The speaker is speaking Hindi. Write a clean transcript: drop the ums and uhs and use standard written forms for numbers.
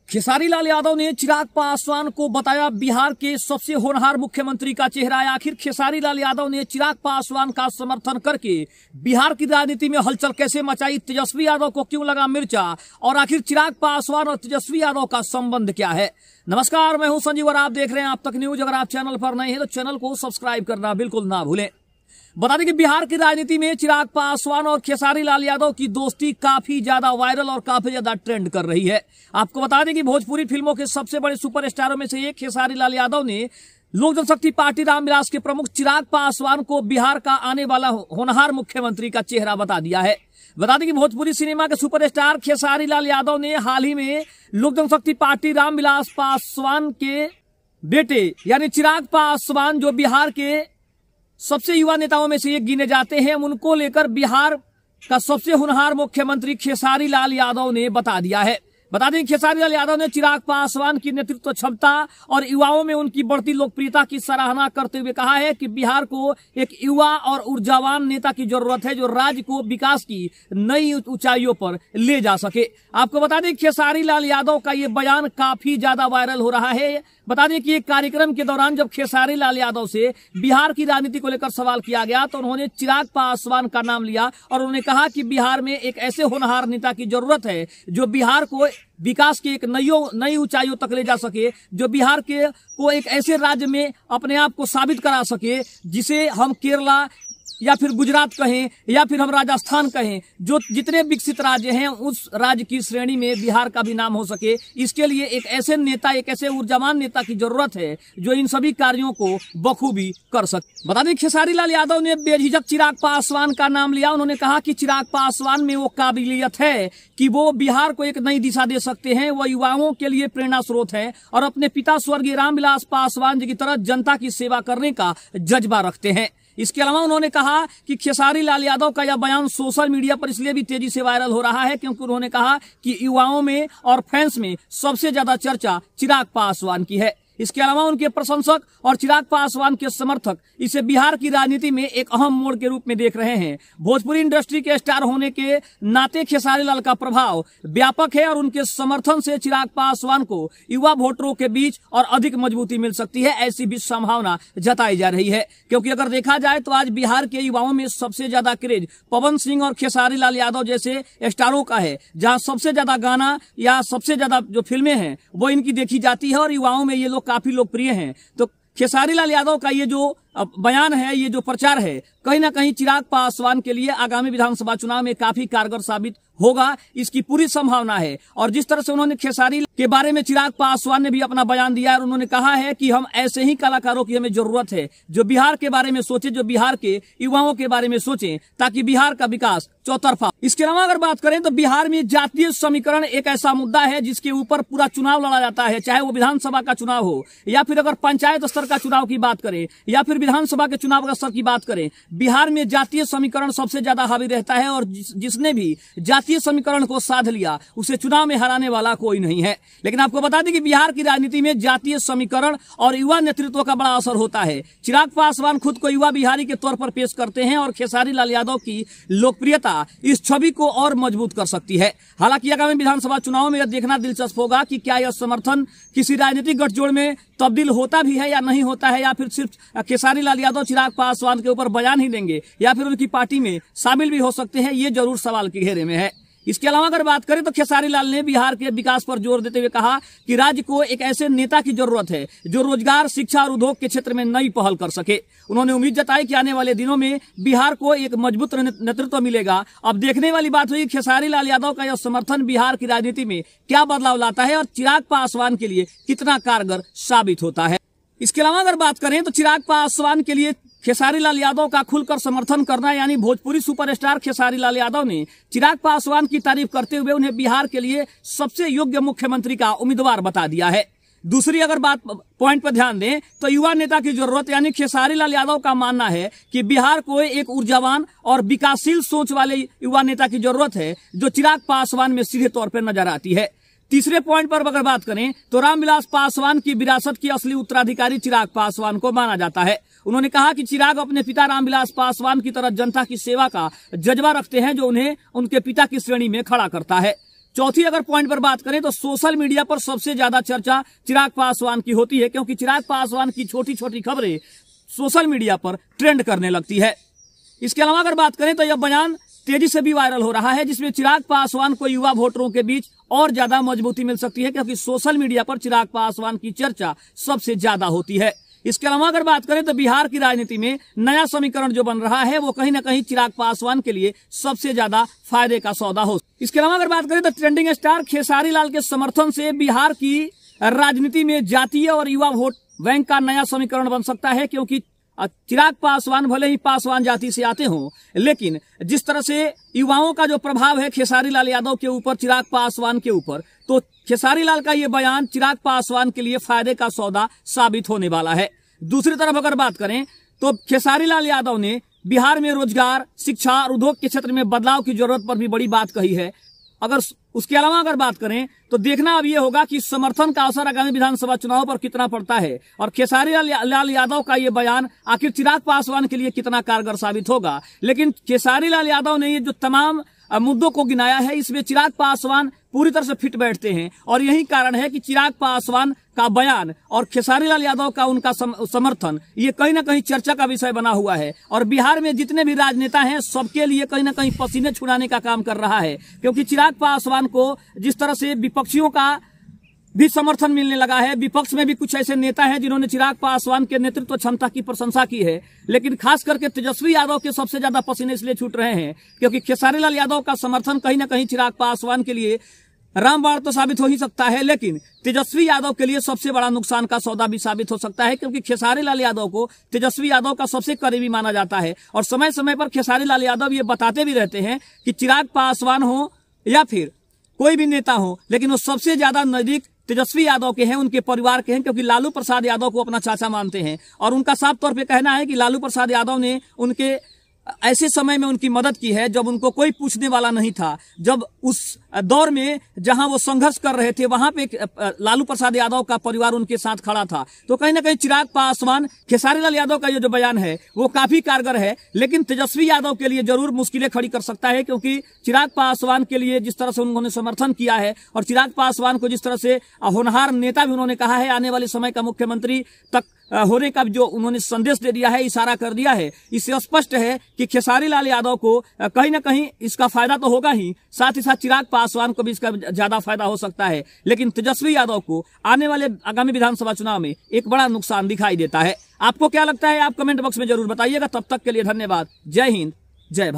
खेसारी लाल यादव ने चिराग पासवान को बताया बिहार के सबसे होनहार मुख्यमंत्री का चेहरा। आखिर खेसारी लाल यादव ने चिराग पासवान का समर्थन करके बिहार की राजनीति में हलचल कैसे मचाई, तेजस्वी यादव को क्यों लगा मिर्चा, और आखिर चिराग पासवान और तेजस्वी यादव का संबंध क्या है। नमस्कार, मैं हूं संजीव और आप देख रहे हैं आप तक न्यूज। अगर आप चैनल पर नए हैं तो चैनल को सब्सक्राइब करना बिल्कुल ना भूलें। बता दें कि बिहार की राजनीति में चिराग पासवान और खेसारी लाल यादव की दोस्ती काफी ज्यादा वायरल और काफी ज्यादा ट्रेंड कर रही है। आपको बता दें कि भोजपुरी फिल्मों के सबसे बड़े सुपरस्टारों में से एक खेसारी लाल यादव ने लोक जनशक्ति पार्टी रामविलास के प्रमुख चिराग पासवान को बिहार का आने वाला होनहार मुख्यमंत्री का चेहरा बता दिया है। बता दें कि भोजपुरी सिनेमा के सुपरस्टार खेसारी लाल यादव ने हाल ही में लोक जनशक्ति पार्टी रामविलास पासवान के बेटे यानी चिराग पासवान, जो बिहार के सबसे युवा नेताओं में से एक गिने जाते हैं, उनको लेकर बिहार का सबसे होनहार मुख्यमंत्री खेसारी लाल यादव ने बता दिया है। बता दें खेसारी लाल यादव ने चिराग पासवान की नेतृत्व क्षमता और युवाओं में उनकी बढ़ती लोकप्रियता की सराहना करते हुए कहा है कि बिहार को एक युवा और ऊर्जावान नेता की जरूरत है, जो राज्य को विकास की नई ऊंचाइयों पर ले जा सके। आपको बता दें खेसारी लाल यादव का ये बयान काफी ज्यादा वायरल हो रहा है। बता दें कि एक कार्यक्रम के दौरान जब खेसारी लाल यादव से बिहार की राजनीति को लेकर सवाल किया गया तो उन्होंने चिराग पासवान का नाम लिया और उन्होंने कहा कि बिहार में एक ऐसे होनहार नेता की जरूरत है जो बिहार को विकास की एक नई ऊंचाइयों तक ले जा सके, जो बिहार के को एक ऐसे राज्य में अपने आप को साबित करा सके जिसे हम केरला या फिर गुजरात कहें या फिर हम राजस्थान कहें, जो जितने विकसित राज्य हैं उस राज्य की श्रेणी में बिहार का भी नाम हो सके। इसके लिए एक ऐसे नेता, एक ऐसे ऊर्जावान नेता की जरूरत है जो इन सभी कार्यों को बखूबी कर सके। बता दें खेसारी लाल यादव ने बेझिझक चिराग पासवान का नाम लिया। उन्होंने कहा कि चिराग पासवान में वो काबिलियत है कि वो बिहार को एक नई दिशा दे सकते हैं। वो युवाओं के लिए प्रेरणा स्रोत है और अपने पिता स्वर्गीय रामविलास पासवान जी की तरह जनता की सेवा करने का जज्बा रखते हैं। इसके अलावा उन्होंने कहा कि खेसारी लाल यादव का यह बयान सोशल मीडिया पर इसलिए भी तेजी से वायरल हो रहा है क्योंकि उन्होंने कहा कि युवाओं में और फैंस में सबसे ज्यादा चर्चा चिराग पासवान की है। इसके अलावा उनके प्रशंसक और चिराग पासवान के समर्थक इसे बिहार की राजनीति में एक अहम मोड़ के रूप में देख रहे हैं। भोजपुरी इंडस्ट्री के स्टार होने के नाते खेसारी लाल का प्रभाव व्यापक है और उनके समर्थन से चिराग पासवान को युवा वोटरों के बीच और अधिक मजबूती मिल सकती है, ऐसी भी संभावना जताई जा रही है। क्योंकि अगर देखा जाए तो आज बिहार के युवाओं में सबसे ज्यादा क्रेज पवन सिंह और खेसारी लाल यादव जैसे स्टारों का है, जहां सबसे ज्यादा गाना या सबसे ज्यादा जो फिल्में हैं वो इनकी देखी जाती है और युवाओं में ये लोग काफी लोकप्रिय हैं। तो खेसारी लाल यादव का ये जो बयान है, ये जो प्रचार है, कहीं ना कहीं चिराग पासवान के लिए आगामी विधानसभा चुनाव में काफी कारगर साबित होगा, इसकी पूरी संभावना है। और जिस तरह से उन्होंने खेसारी के बारे में चिराग पासवान ने भी अपना बयान दिया है और उन्होंने कहा है कि हम ऐसे ही कलाकारों की हमें जरूरत है जो बिहार के बारे में सोचे, जो बिहार के युवाओं के बारे में सोचें, ताकि बिहार का विकास चौतरफा। इसके अलावा अगर बात करें तो बिहार में जातीय समीकरण एक ऐसा मुद्दा है जिसके ऊपर पूरा चुनाव लड़ा जाता है, चाहे वो विधानसभा का चुनाव हो या फिर अगर पंचायत स्तर का चुनाव की बात करें या फिर विधानसभा के चुनाव का स्तर की बात करें। बिहार में जातीय समीकरण सबसे ज्यादा हावी रहता है और जिसने भी जातीय समीकरण को साध लिया उसे चुनाव में हराने वाला कोई नहीं है। लेकिन आपको बता दें कि बिहार की राजनीति में जातीय समीकरण और युवा नेतृत्व का बड़ा असर होता है। चिराग पासवान खुद को युवा बिहारी के तौर पर पेश करते हैं और खेसारी लाल यादव की लोकप्रियता इस छवि को और मजबूत कर सकती है। हालांकि आगामी विधानसभा चुनाव में यह देखना दिलचस्प होगा कि क्या यह समर्थन किसी राजनीतिक गठजोड़ में तब्दील होता भी है या नहीं होता है, या फिर सिर्फ खेसारी लाल यादव चिराग पासवान के ऊपर बयान ही देंगे या फिर उनकी पार्टी में शामिल भी हो सकते हैं। ये जरूर सवाल के घेरे में है। इसके अलावा अगर बात करें तो खेसारी लाल ने बिहार के विकास पर जोर देते हुए कहा कि राज्य को एक ऐसे नेता की जरूरत है जो रोजगार, शिक्षा और उद्योग के क्षेत्र में नई पहल कर सके। उन्होंने उम्मीद जताई कि आने वाले दिनों में बिहार को एक मजबूत नेतृत्व मिलेगा। अब देखने वाली बात हुई खेसारी लाल यादव का यह समर्थन बिहार की राजनीति में क्या बदलाव लाता है और चिराग पासवान के लिए कितना कारगर साबित होता है। इसके अलावा अगर बात करें तो चिराग पासवान के लिए खेसारी लाल यादव का खुलकर समर्थन करना, यानी भोजपुरी सुपरस्टार खेसारी लाल यादव ने चिराग पासवान की तारीफ करते हुए उन्हें बिहार के लिए सबसे योग्य मुख्यमंत्री का उम्मीदवार बता दिया है। दूसरी अगर बात पॉइंट पर ध्यान दें तो युवा नेता की जरूरत, यानी खेसारी लाल यादव का मानना है कि बिहार को एक ऊर्जावान और विकासशील सोच वाले युवा नेता की जरूरत है जो चिराग पासवान में सीधे तौर पर नजर आती है। तीसरे पॉइंट पर अगर बात करें तो रामविलास पासवान की विरासत की असली उत्तराधिकारी चिराग पासवान को माना जाता है। उन्होंने कहा कि चिराग अपने पिता रामविलास पासवान की तरह जनता की सेवा का जज्बा रखते हैं जो उन्हें उनके पिता की श्रेणी में खड़ा करता है। चौथी अगर पॉइंट पर बात करें तो सोशल मीडिया पर सबसे ज्यादा चर्चा चिराग पासवान की होती है, क्योंकि चिराग पासवान की छोटी छोटी खबरें सोशल मीडिया पर ट्रेंड करने लगती है। इसके अलावा अगर बात करें तो यह बयान तेजी से भी वायरल हो रहा है, जिसमें चिराग पासवान को युवा वोटरों के बीच और ज्यादा मजबूती मिल सकती है, क्योंकि सोशल मीडिया पर चिराग पासवान की चर्चा सबसे ज्यादा होती है। इसके अलावा अगर बात करें तो बिहार की राजनीति में नया समीकरण जो बन रहा है वो कहीं ना कहीं चिराग पासवान के लिए सबसे ज्यादा फायदे का सौदा हो। इसके अलावा अगर बात करें तो ट्रेंडिंग स्टार खेसारी लाल के समर्थन से बिहार की राजनीति में जातीय और युवा वोट बैंक का नया समीकरण बन सकता है, क्योंकि चिराग पासवान भले ही पासवान जाति से आते हों, लेकिन जिस तरह से युवाओं का जो प्रभाव है खेसारी लाल यादव के ऊपर, चिराग पासवान के ऊपर, तो खेसारी लाल का ये बयान चिराग पासवान के लिए फायदे का सौदा साबित होने वाला है। दूसरी तरफ अगर बात करें तो खेसारी लाल यादव ने बिहार में रोजगार, शिक्षा और उद्योग के क्षेत्र में बदलाव की जरूरत पर भी बड़ी बात कही है। अगर उसके अलावा अगर बात करें तो देखना अब यह होगा कि समर्थन का असर आगामी विधानसभा चुनाव पर कितना पड़ता है, और खेसारी लाल यादव का यह बयान आखिर चिराग पासवान के लिए कितना कारगर साबित होगा। लेकिन खेसारी लाल यादव ने ये जो तमाम मुद्दों को गिनाया है, इसमें चिराग पासवान पूरी तरह से फिट बैठते हैं, और यही कारण है कि चिराग पासवान का बयान और खेसारी लाल यादव का उनका समर्थन ये कहीं ना कहीं चर्चा का विषय बना हुआ है। और बिहार में जितने भी राजनेता हैं सबके लिए कहीं ना कहीं पसीने छुड़ाने का काम कर रहा है, क्योंकि चिराग पासवान को जिस तरह से विपक्षियों का भी समर्थन मिलने लगा है, विपक्ष में भी कुछ ऐसे नेता हैं जिन्होंने चिराग पासवान के नेतृत्व क्षमता की प्रशंसा की है, लेकिन खास करके तेजस्वी यादव के सबसे ज्यादा पसीने इसलिए छूट रहे हैं क्योंकि खेसारी लाल यादव का समर्थन कहीं ना कहीं चिराग पासवान के लिए रामबाण तो साबित हो ही सकता है, लेकिन तेजस्वी यादव के लिए सबसे बड़ा नुकसान का सौदा भी साबित हो सकता है, क्योंकि खेसारी लाल यादव को तेजस्वी यादव का सबसे करीबी माना जाता है। और समय समय पर खेसारी लाल यादव ये बताते भी रहते हैं कि चिराग पासवान हो या फिर कोई भी नेता हो, लेकिन वो सबसे ज्यादा नजदीक तेजस्वी यादव के हैं, उनके परिवार के हैं, क्योंकि लालू प्रसाद यादव को अपना चाचा मानते हैं। और उनका साफ तौर पे कहना है कि लालू प्रसाद यादव ने उनके ऐसे समय में उनकी मदद की है जब उनको कोई पूछने वाला नहीं था, जब उस दौर में जहां वो संघर्ष कर रहे थे वहां पे लालू प्रसाद यादव का परिवार उनके साथ खड़ा था। तो कहीं ना कहीं चिराग पासवान, खेसारी लाल यादव का ये जो बयान है वो काफी कारगर है, लेकिन तेजस्वी यादव के लिए जरूर मुश्किलें खड़ी कर सकता है, क्योंकि चिराग पासवान के लिए जिस तरह से उन्होंने समर्थन किया है और चिराग पासवान को जिस तरह से होनहार नेता भी उन्होंने कहा है, आने वाले समय का मुख्यमंत्री तक होने का जो उन्होंने संदेश दे दिया है, इशारा कर दिया है, इससे स्पष्ट है कि खेसारी लाल यादव को कहीं ना कहीं इसका फायदा तो होगा ही, साथ ही साथ चिराग पासवान को भी इसका ज्यादा फायदा हो सकता है। लेकिन तेजस्वी यादव को आने वाले आगामी विधानसभा चुनाव में एक बड़ा नुकसान दिखाई देता है। आपको क्या लगता है आप कमेंट बॉक्स में जरूर बताइएगा। तब तक के लिए धन्यवाद। जय हिंद, जय भारत।